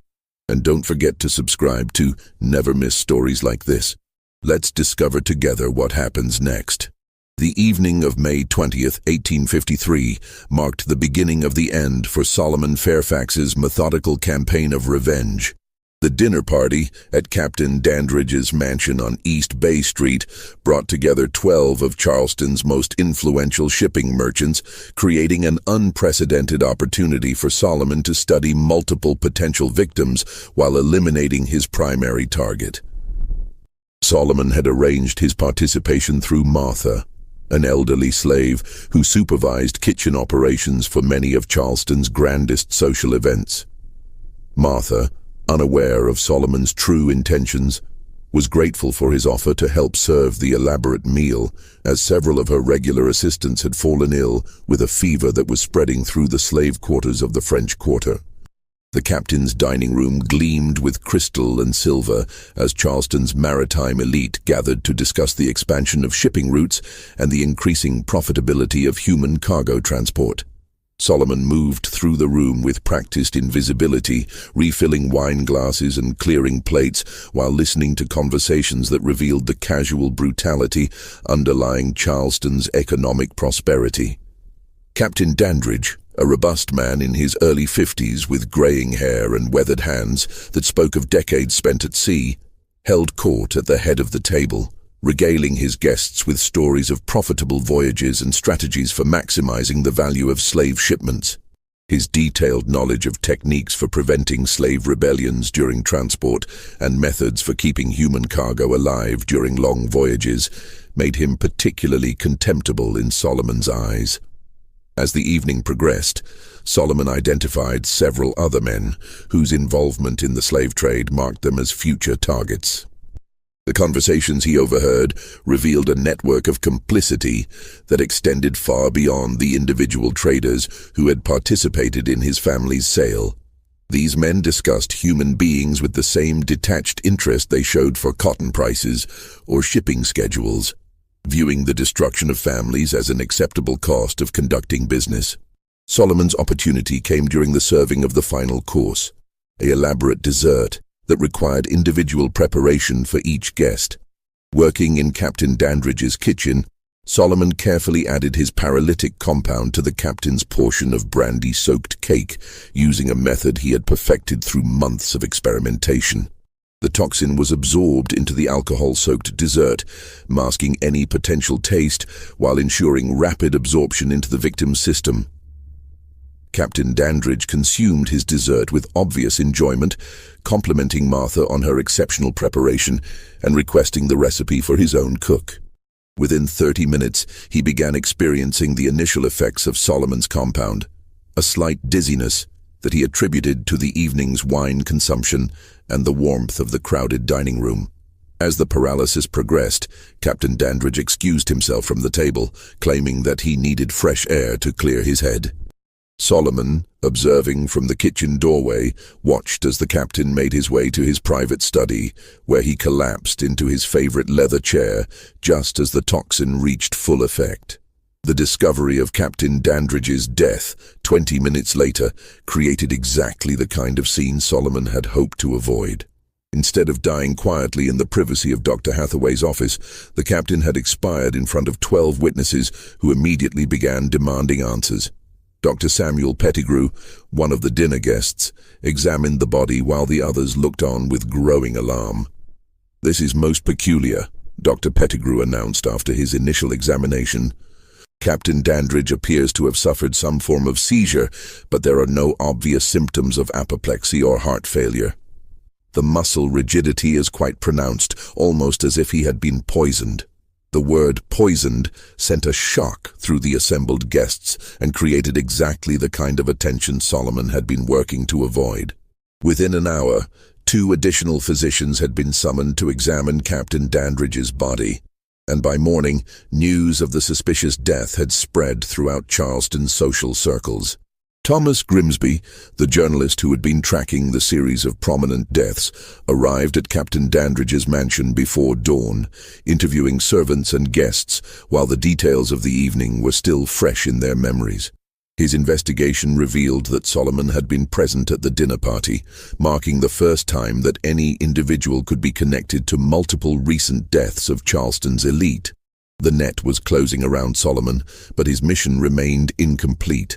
Speaker 1: And don't forget to subscribe to never miss stories like this. Let's discover together what happens next. The evening of May 20th, 1853, marked the beginning of the end for Solomon Fairfax's methodical campaign of revenge. The dinner party at Captain Dandridge's mansion on East Bay Street brought together 12 of Charleston's most influential shipping merchants, creating an unprecedented opportunity for Solomon to study multiple potential victims while eliminating his primary target. Solomon had arranged his participation through Martha, an elderly slave who supervised kitchen operations for many of Charleston's grandest social events. Martha, unaware of Solomon's true intentions, was grateful for his offer to help serve the elaborate meal, as several of her regular assistants had fallen ill with a fever that was spreading through the slave quarters of the French Quarter. The captain's dining room gleamed with crystal and silver as Charleston's maritime elite gathered to discuss the expansion of shipping routes and the increasing profitability of human cargo transport. Solomon moved through the room with practiced invisibility, refilling wine glasses and clearing plates while listening to conversations that revealed the casual brutality underlying Charleston's economic prosperity. Captain Dandridge, a robust man in his early 50s with graying hair and weathered hands that spoke of decades spent at sea, held court at the head of the table, regaling his guests with stories of profitable voyages and strategies for maximizing the value of slave shipments. His detailed knowledge of techniques for preventing slave rebellions during transport and methods for keeping human cargo alive during long voyages made him particularly contemptible in Solomon's eyes. As the evening progressed, Solomon identified several other men whose involvement in the slave trade marked them as future targets. The conversations he overheard revealed a network of complicity that extended far beyond the individual traders who had participated in his family's sale. These men discussed human beings with the same detached interest they showed for cotton prices or shipping schedules, viewing the destruction of families as an acceptable cost of conducting business. Solomon's opportunity came during the serving of the final course, an elaborate dessert that required individual preparation for each guest. Working in Captain Dandridge's kitchen, Solomon carefully added his paralytic compound to the captain's portion of brandy-soaked cake, using a method he had perfected through months of experimentation. The toxin was absorbed into the alcohol-soaked dessert, masking any potential taste while ensuring rapid absorption into the victim's system. Captain Dandridge consumed his dessert with obvious enjoyment, complimenting Martha on her exceptional preparation and requesting the recipe for his own cook. Within 30 minutes, he began experiencing the initial effects of Solomon's compound, a slight dizziness that he attributed to the evening's wine consumption and the warmth of the crowded dining room. As the paralysis progressed, Captain Dandridge excused himself from the table, claiming that he needed fresh air to clear his head. Solomon, observing from the kitchen doorway, watched as the captain made his way to his private study, where he collapsed into his favorite leather chair just as the toxin reached full effect. The discovery of Captain Dandridge's death 20 minutes later created exactly the kind of scene Solomon had hoped to avoid. Instead of dying quietly in the privacy of Dr. Hathaway's office, the captain had expired in front of 12 witnesses who immediately began demanding answers. Dr. Samuel Pettigrew, one of the dinner guests, examined the body while the others looked on with growing alarm. "This is most peculiar," Dr. Pettigrew announced after his initial examination. Captain Dandridge appears to have suffered some form of seizure, but there are no obvious symptoms of apoplexy or heart failure. The muscle rigidity is quite pronounced, almost as if he had been poisoned. The word poisoned sent a shock through the assembled guests and created exactly the kind of attention Solomon had been working to avoid. Within an hour, 2 additional physicians had been summoned to examine Captain Dandridge's body, and by morning, news of the suspicious death had spread throughout Charleston's social circles. Thomas Grimsby, the journalist who had been tracking the series of prominent deaths, arrived at Captain Dandridge's mansion before dawn, interviewing servants and guests while the details of the evening were still fresh in their memories. His investigation revealed that Solomon had been present at the dinner party, marking the first time that any individual could be connected to multiple recent deaths of Charleston's elite. The net was closing around Solomon, but his mission remained incomplete.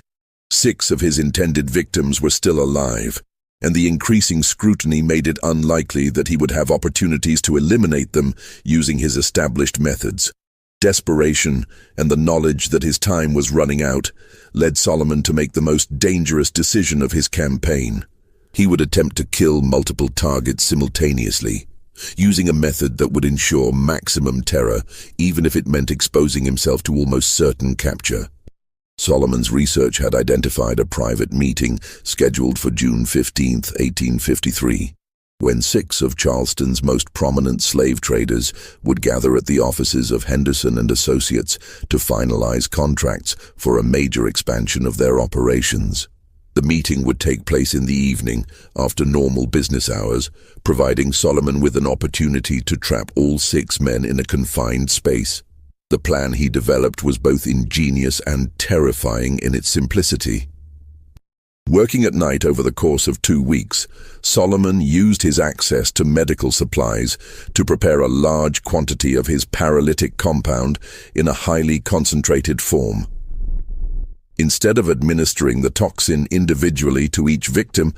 Speaker 1: 6 of his intended victims were still alive, and the increasing scrutiny made it unlikely that he would have opportunities to eliminate them using his established methods. Desperation and the knowledge that his time was running out led Solomon to make the most dangerous decision of his campaign. He would attempt to kill multiple targets simultaneously, using a method that would ensure maximum terror, even if it meant exposing himself to almost certain capture. Solomon's research had identified a private meeting scheduled for June 15, 1853. When 6 of Charleston's most prominent slave traders would gather at the offices of Henderson and Associates to finalize contracts for a major expansion of their operations. The meeting would take place in the evening, after normal business hours, providing Solomon with an opportunity to trap all 6 men in a confined space. The plan he developed was both ingenious and terrifying in its simplicity. Working at night over the course of 2 weeks, Solomon used his access to medical supplies to prepare a large quantity of his paralytic compound in a highly concentrated form. Instead of administering the toxin individually to each victim,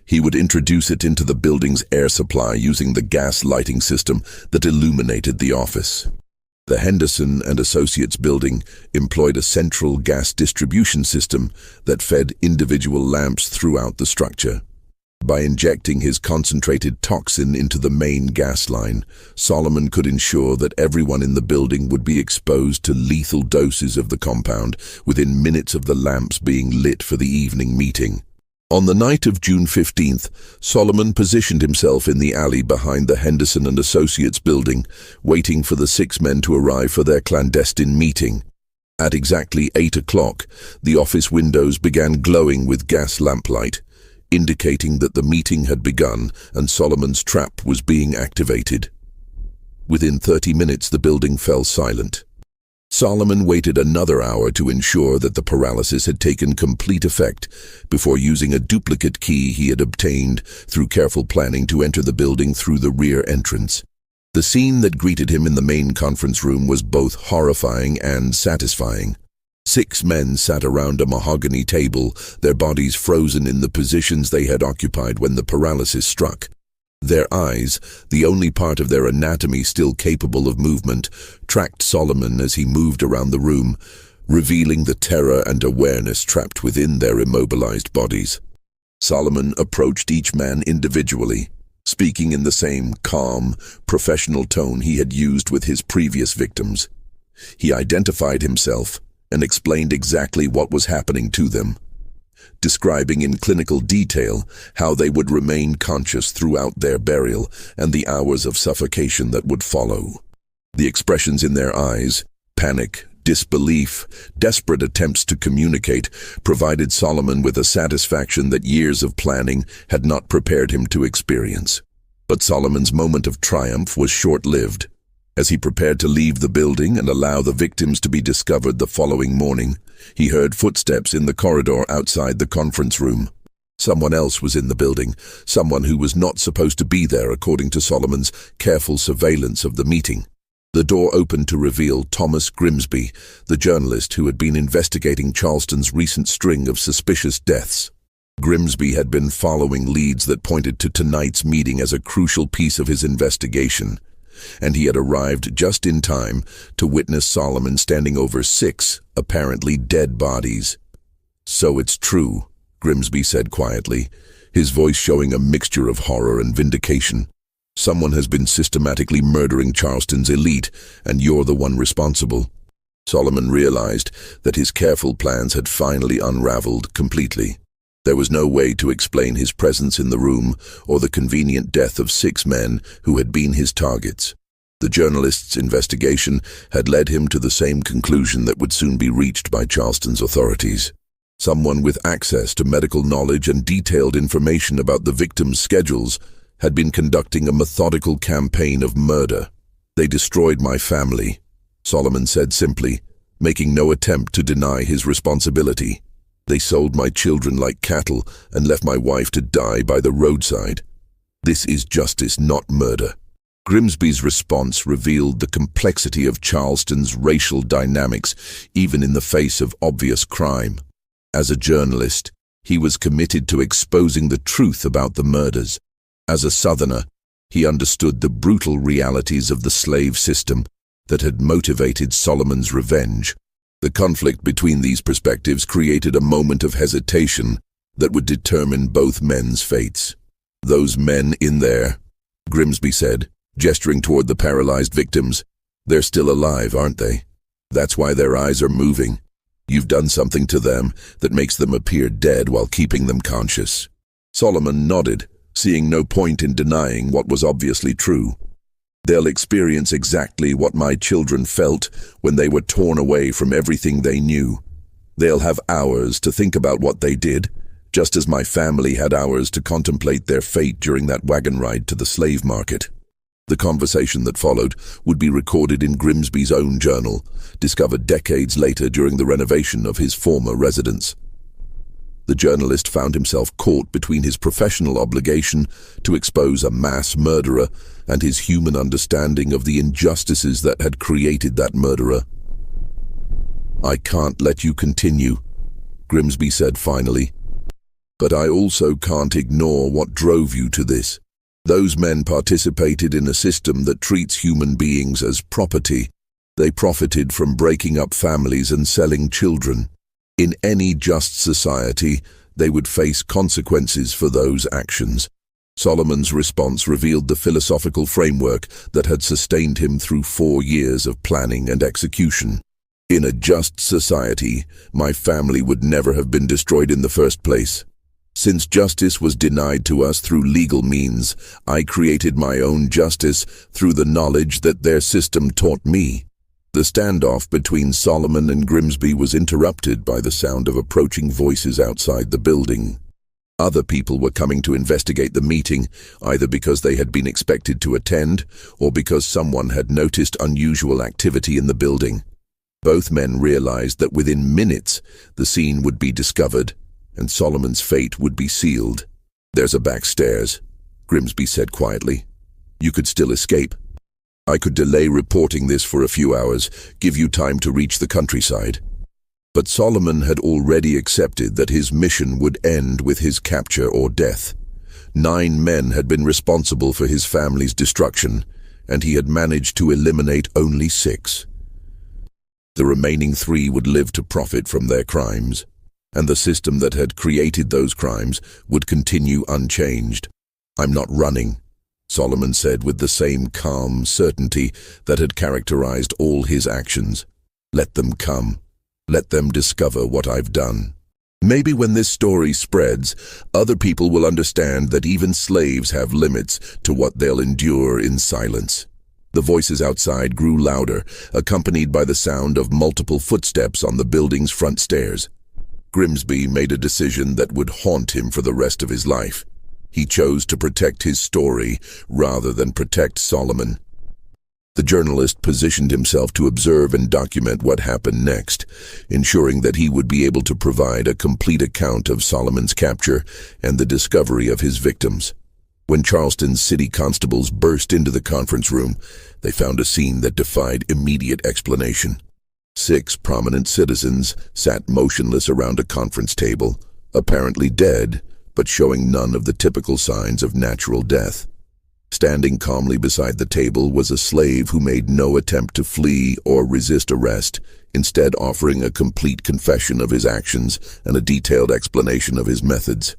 Speaker 1: he would introduce it into the building's air supply using the gas lighting system that illuminated the office. The Henderson and Associates building employed a central gas distribution system that fed individual lamps throughout the structure. By injecting his concentrated toxin into the main gas line, Solomon could ensure that everyone in the building would be exposed to lethal doses of the compound within minutes of the lamps being lit for the evening meeting. On the night of June 15th, Solomon positioned himself in the alley behind the Henderson and Associates building, waiting for the 6 men to arrive for their clandestine meeting. At exactly 8 o'clock, the office windows began glowing with gas lamplight, indicating that the meeting had begun and Solomon's trap was being activated. Within 30 minutes, the building fell silent. Solomon waited another hour to ensure that the paralysis had taken complete effect before using a duplicate key he had obtained through careful planning to enter the building through the rear entrance. The scene that greeted him in the main conference room was both horrifying and satisfying. 6 men sat around a mahogany table, their bodies frozen in the positions they had occupied when the paralysis struck. Their eyes, the only part of their anatomy still capable of movement, tracked Solomon as he moved around the room, revealing the terror and awareness trapped within their immobilized bodies. Solomon approached each man individually, speaking in the same calm, professional tone he had used with his previous victims. He identified himself and explained exactly what was happening to them, describing in clinical detail how they would remain conscious throughout their burial and the hours of suffocation that would follow. The expressions in their eyes, panic, disbelief, desperate attempts to communicate, provided Solomon with a satisfaction that years of planning had not prepared him to experience. But Solomon's moment of triumph was short-lived. As he prepared to leave the building and allow the victims to be discovered the following morning, he heard footsteps in the corridor outside the conference room. Someone else was in the building, someone who was not supposed to be there according to Solomon's careful surveillance of the meeting. The door opened to reveal Thomas Grimsby, the journalist who had been investigating Charleston's recent string of suspicious deaths. Grimsby had been following leads that pointed to tonight's meeting as a crucial piece of his investigation. and he had arrived just in time to witness Solomon standing over 6 apparently dead bodies. "So it's true," Grimsby said quietly, his voice showing a mixture of horror and vindication. "Someone has been systematically murdering Charleston's elite, and you're the one responsible." Solomon realized that his careful plans had finally unraveled completely. There was no way to explain his presence in the room or the convenient death of 6 men who had been his targets. The journalist's investigation had led him to the same conclusion that would soon be reached by Charleston's authorities. Someone with access to medical knowledge and detailed information about the victims' schedules had been conducting a methodical campaign of murder. "They destroyed my family," Solomon said simply, making no attempt to deny his responsibility. "They sold my children like cattle and left my wife to die by the roadside. This is justice, not murder." Grimsby's response revealed the complexity of Charleston's racial dynamics, even in the face of obvious crime. As a journalist, he was committed to exposing the truth about the murders. As a Southerner, he understood the brutal realities of the slave system that had motivated Solomon's revenge. The conflict between these perspectives created a moment of hesitation that would determine both men's fates. "Those men in there," Grimsby said, gesturing toward the paralyzed victims, "they're still alive, aren't they? That's why their eyes are moving. You've done something to them that makes them appear dead while keeping them conscious." Solomon nodded, seeing no point in denying what was obviously true. "They'll experience exactly what my children felt when they were torn away from everything they knew. They'll have hours to think about what they did, just as my family had hours to contemplate their fate during that wagon ride to the slave market." The conversation that followed would be recorded in Grimsby's own journal, discovered decades later during the renovation of his former residence. The journalist found himself caught between his professional obligation to expose a mass murderer and his human understanding of the injustices that had created that murderer. "I can't let you continue," Grimsby said finally. "But I also can't ignore what drove you to this. Those men participated in a system that treats human beings as property. They profited from breaking up families and selling children. In any just society, they would face consequences for those actions." Solomon's response revealed the philosophical framework that had sustained him through 4 years of planning and execution. "In a just society, my family would never have been destroyed in the first place. Since justice was denied to us through legal means, I created my own justice through the knowledge that their system taught me." The standoff between Solomon and Grimsby was interrupted by the sound of approaching voices outside the building. Other people were coming to investigate the meeting, either because they had been expected to attend or because someone had noticed unusual activity in the building. Both men realized that within minutes the scene would be discovered, and Solomon's fate would be sealed. "There's a back stairs," Grimsby said quietly. "You could still escape. I could delay reporting this for a few hours, give you time to reach the countryside." But Solomon had already accepted that his mission would end with his capture or death. 9 men had been responsible for his family's destruction, and he had managed to eliminate only 6. The remaining 3 would live to profit from their crimes, and the system that had created those crimes would continue unchanged. "I'm not running," Solomon said with the same calm certainty that had characterized all his actions. "Let them come. Let them discover what I've done. Maybe when this story spreads, other people will understand that even slaves have limits to what they'll endure in silence." The voices outside grew louder, accompanied by the sound of multiple footsteps on the building's front stairs. Grimsby made a decision that would haunt him for the rest of his life. He chose to protect his story rather than protect Solomon. The journalist positioned himself to observe and document what happened next, ensuring that he would be able to provide a complete account of Solomon's capture and the discovery of his victims. When Charleston's city constables burst into the conference room, they found a scene that defied immediate explanation. 6 prominent citizens sat motionless around a conference table, apparently dead, but showing none of the typical signs of natural death. Standing calmly beside the table was a slave who made no attempt to flee or resist arrest, instead offering a complete confession of his actions and a detailed explanation of his methods.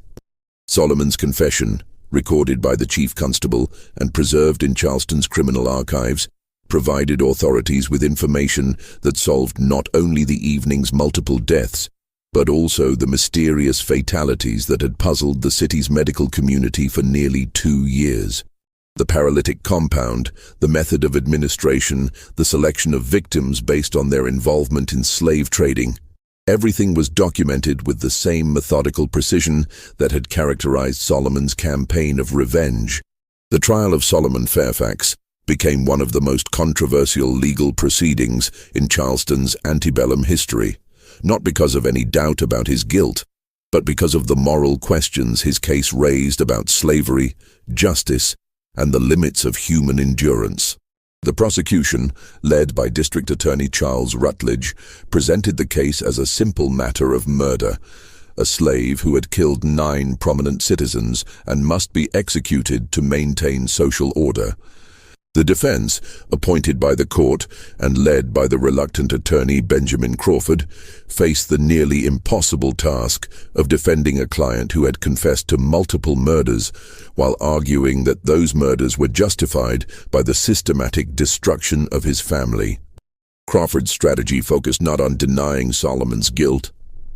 Speaker 1: Solomon's confession, recorded by the chief constable and preserved in Charleston's criminal archives, provided authorities with information that solved not only the evening's multiple deaths, but also the mysterious fatalities that had puzzled the city's medical community for nearly 2 years. The paralytic compound, the method of administration, the selection of victims based on their involvement in slave trading, everything was documented with the same methodical precision that had characterized Solomon's campaign of revenge. The trial of Solomon Fairfax became one of the most controversial legal proceedings in Charleston's antebellum history, not because of any doubt about his guilt, but because of the moral questions his case raised about slavery, justice, and the limits of human endurance. The prosecution, led by District Attorney Charles Rutledge, presented the case as a simple matter of murder, a slave who had killed 9 prominent citizens and must be executed to maintain social order. The defense, appointed by the court and led by the reluctant attorney Benjamin Crawford, faced the nearly impossible task of defending a client who had confessed to multiple murders, while arguing that those murders were justified by the systematic destruction of his family. Crawford's strategy focused not on denying Solomon's guilt,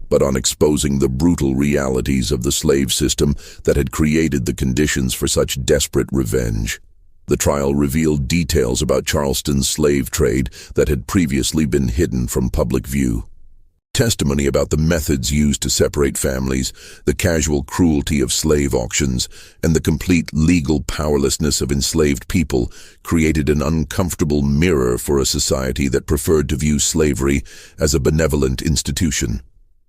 Speaker 1: but on exposing the brutal realities of the slave system that had created the conditions for such desperate revenge. The trial revealed details about Charleston's slave trade that had previously been hidden from public view. Testimony about the methods used to separate families, the casual cruelty of slave auctions, and the complete legal powerlessness of enslaved people created an uncomfortable mirror for a society that preferred to view slavery as a benevolent institution.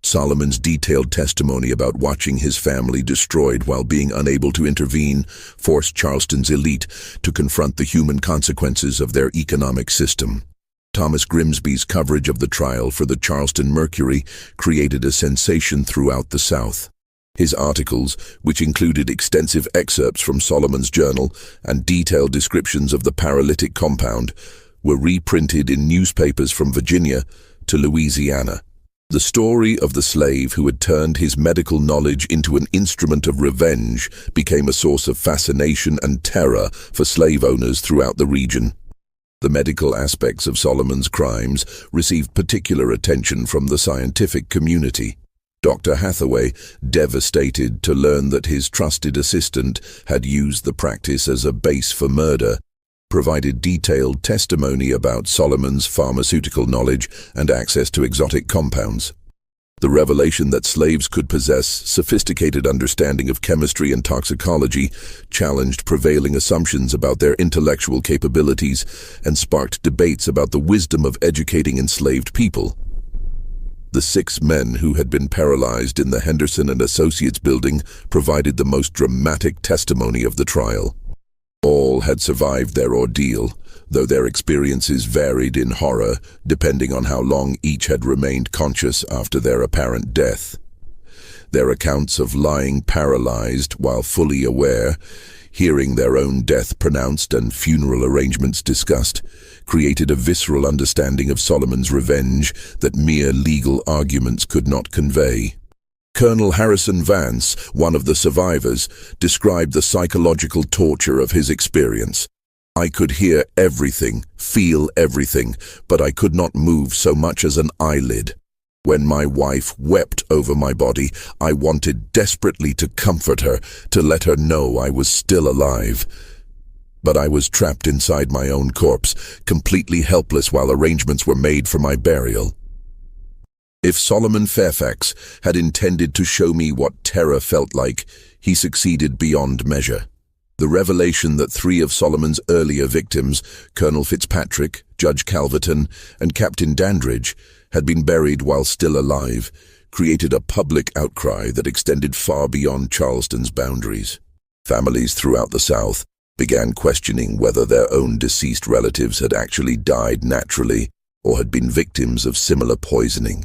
Speaker 1: Solomon's detailed testimony about watching his family destroyed while being unable to intervene forced Charleston's elite to confront the human consequences of their economic system. Thomas Grimsby's coverage of the trial for the Charleston Mercury created a sensation throughout the South. His articles, which included extensive excerpts from Solomon's journal and detailed descriptions of the paralytic compound, were reprinted in newspapers from Virginia to Louisiana. The story of the slave who had turned his medical knowledge into an instrument of revenge became a source of fascination and terror for slave owners throughout the region. The medical aspects of Solomon's crimes received particular attention from the scientific community. Dr. Hathaway, devastated to learn that his trusted assistant had used the practice as a base for murder, provided detailed testimony about Solomon's pharmaceutical knowledge and access to exotic compounds. The revelation that slaves could possess sophisticated understanding of chemistry and toxicology challenged prevailing assumptions about their intellectual capabilities and sparked debates about the wisdom of educating enslaved people. The 6 men who had been paralyzed in the Henderson and Associates building provided the most dramatic testimony of the trial. All had survived their ordeal, though their experiences varied in horror depending on how long each had remained conscious after their apparent death. Their accounts of lying paralyzed while fully aware, hearing their own death pronounced and funeral arrangements discussed, created a visceral understanding of Solomon's revenge that mere legal arguments could not convey. Colonel Harrison Vance, one of the survivors, described the psychological torture of his experience. "I could hear everything, feel everything, but I could not move so much as an eyelid. When my wife wept over my body, I wanted desperately to comfort her, to let her know I was still alive. But I was trapped inside my own corpse, completely helpless while arrangements were made for my burial." If Solomon Fairfax had intended to show me what terror felt like, he succeeded beyond measure. The revelation that 3 of Solomon's earlier victims, Colonel Fitzpatrick, Judge Calverton, and Captain Dandridge, had been buried while still alive, created a public outcry that extended far beyond Charleston's boundaries. Families throughout the South began questioning whether their own deceased relatives had actually died naturally or had been victims of similar poisoning.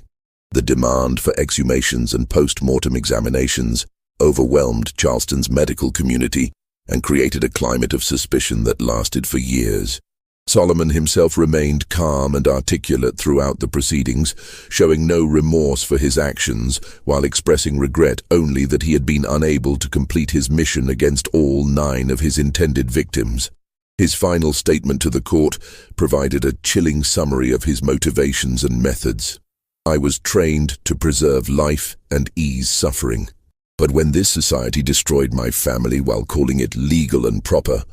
Speaker 1: The demand for exhumations and post-mortem examinations overwhelmed Charleston's medical community, and created a climate of suspicion that lasted for years. Solomon himself remained calm and articulate throughout the proceedings, showing no remorse for his actions, while expressing regret only that he had been unable to complete his mission against all 9 of his intended victims. His final statement to the court provided a chilling summary of his motivations and methods. "I was trained to preserve life and ease suffering. But when this society destroyed my family while calling it legal and proper,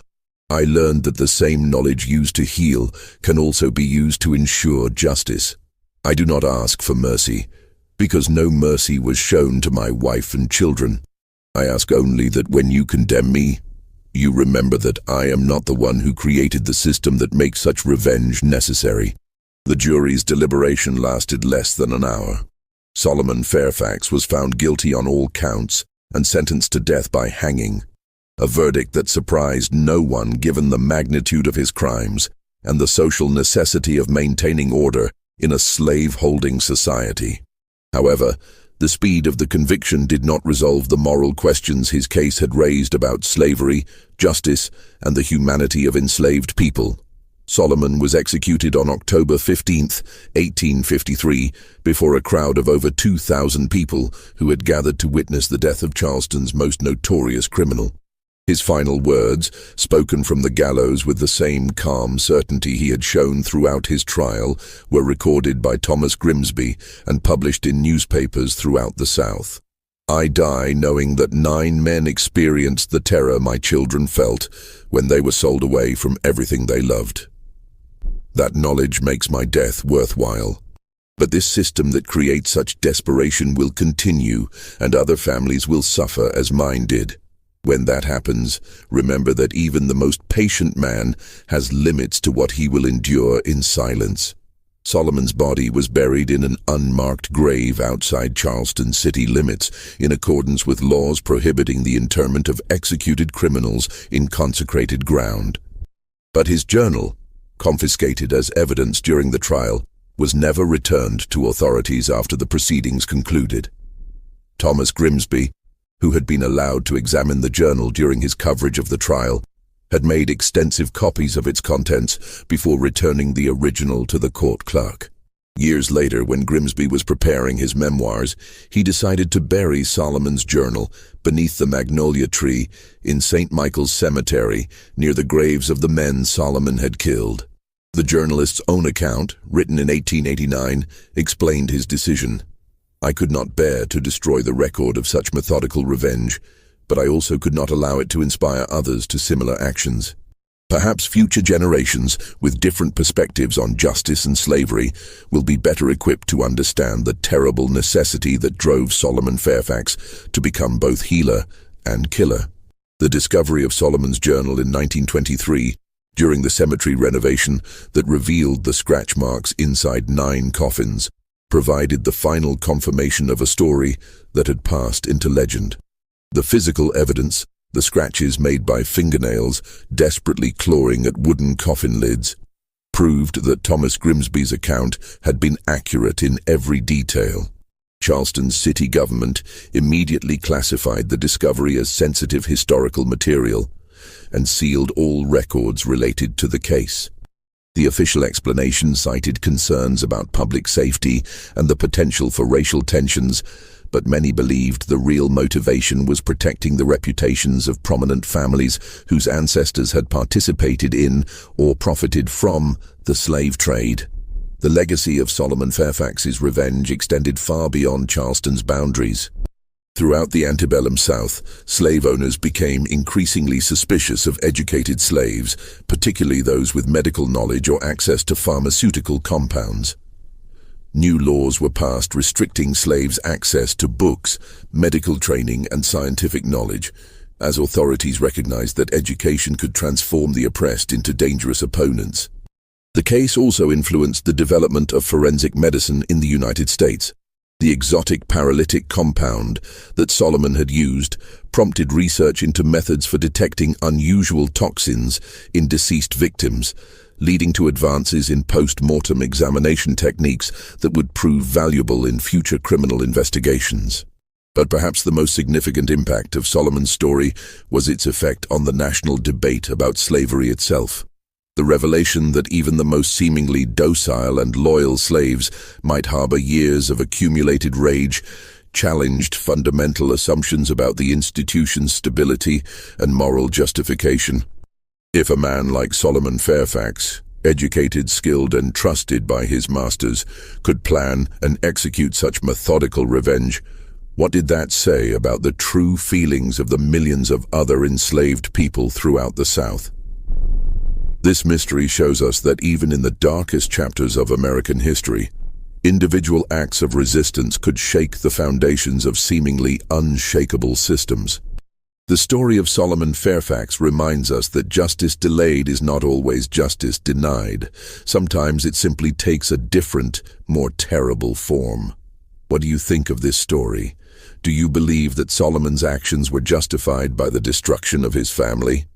Speaker 1: I learned that the same knowledge used to heal can also be used to ensure justice. I do not ask for mercy, because no mercy was shown to my wife and children. I ask only that when you condemn me, you remember that I am not the one who created the system that makes such revenge necessary." The jury's deliberation lasted less than an hour. Solomon Fairfax was found guilty on all counts and sentenced to death by hanging, a verdict that surprised no one given the magnitude of his crimes and the social necessity of maintaining order in a slave-holding society. However, the speed of the conviction did not resolve the moral questions his case had raised about slavery, justice, and the humanity of enslaved people. Solomon was executed on October 15, 1853, before a crowd of over 2,000 people who had gathered to witness the death of Charleston's most notorious criminal. His final words, spoken from the gallows with the same calm certainty he had shown throughout his trial, were recorded by Thomas Grimsby and published in newspapers throughout the South. "I die knowing that 9 men experienced the terror my children felt when they were sold away from everything they loved. That knowledge makes my death worthwhile. But this system that creates such desperation will continue, and other families will suffer as mine did. When that happens, remember that even the most patient man has limits to what he will endure in silence." Solomon's body was buried in an unmarked grave outside Charleston city limits, in accordance with laws prohibiting the interment of executed criminals in consecrated ground. But his journal, confiscated as evidence during the trial, was never returned to authorities after the proceedings concluded. Thomas Grimsby, who had been allowed to examine the journal during his coverage of the trial, had made extensive copies of its contents before returning the original to the court clerk. Years later, when Grimsby was preparing his memoirs, he decided to bury Solomon's journal beneath the magnolia tree in St. Michael's Cemetery, near the graves of the men Solomon had killed. The journalist's own account, written in 1889, explained his decision. "I could not bear to destroy the record of such methodical revenge, but I also could not allow it to inspire others to similar actions. Perhaps future generations, with different perspectives on justice and slavery, will be better equipped to understand the terrible necessity that drove Solomon Fairfax to become both healer and killer." The discovery of Solomon's journal in 1923, during the cemetery renovation that revealed the scratch marks inside 9 coffins, provided the final confirmation of a story that had passed into legend. The physical evidence, the scratches made by fingernails desperately clawing at wooden coffin lids, proved that Thomas Grimsby's account had been accurate in every detail. Charleston's city government immediately classified the discovery as sensitive historical material and sealed all records related to the case. The official explanation cited concerns about public safety and the potential for racial tensions, but many believed the real motivation was protecting the reputations of prominent families whose ancestors had participated in or profited from the slave trade. The legacy of Solomon Fairfax's revenge extended far beyond Charleston's boundaries. Throughout the antebellum South, slave owners became increasingly suspicious of educated slaves, particularly those with medical knowledge or access to pharmaceutical compounds. New laws were passed restricting slaves' access to books, medical training, and scientific knowledge, as authorities recognized that education could transform the oppressed into dangerous opponents. The case also influenced the development of forensic medicine in the United States. The exotic paralytic compound that Solomon had used prompted research into methods for detecting unusual toxins in deceased victims, leading to advances in post-mortem examination techniques that would prove valuable in future criminal investigations. But perhaps the most significant impact of Solomon's story was its effect on the national debate about slavery itself. The revelation that even the most seemingly docile and loyal slaves might harbor years of accumulated rage challenged fundamental assumptions about the institution's stability and moral justification. If a man like Solomon Fairfax, educated, skilled, and trusted by his masters, could plan and execute such methodical revenge, what did that say about the true feelings of the millions of other enslaved people throughout the South? This mystery shows us that even in the darkest chapters of American history, individual acts of resistance could shake the foundations of seemingly unshakable systems. The story of Solomon Fairfax reminds us that justice delayed is not always justice denied. Sometimes it simply takes a different, more terrible form. What do you think of this story? Do you believe that Solomon's actions were justified by the destruction of his family?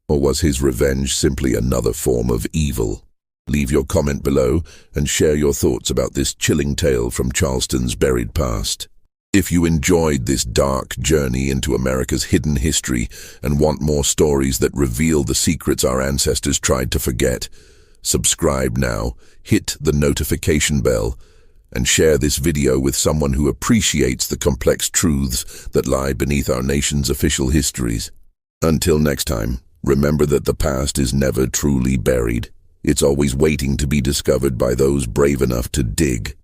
Speaker 1: Or was his revenge simply another form of evil? Leave your comment below and share your thoughts about this chilling tale from Charleston's buried past. If you enjoyed this dark journey into America's hidden history and want more stories that reveal the secrets our ancestors tried to forget, subscribe now, hit the notification bell, and share this video with someone who appreciates the complex truths that lie beneath our nation's official histories. Until next time, remember that the past is never truly buried. It's always waiting to be discovered by those brave enough to dig.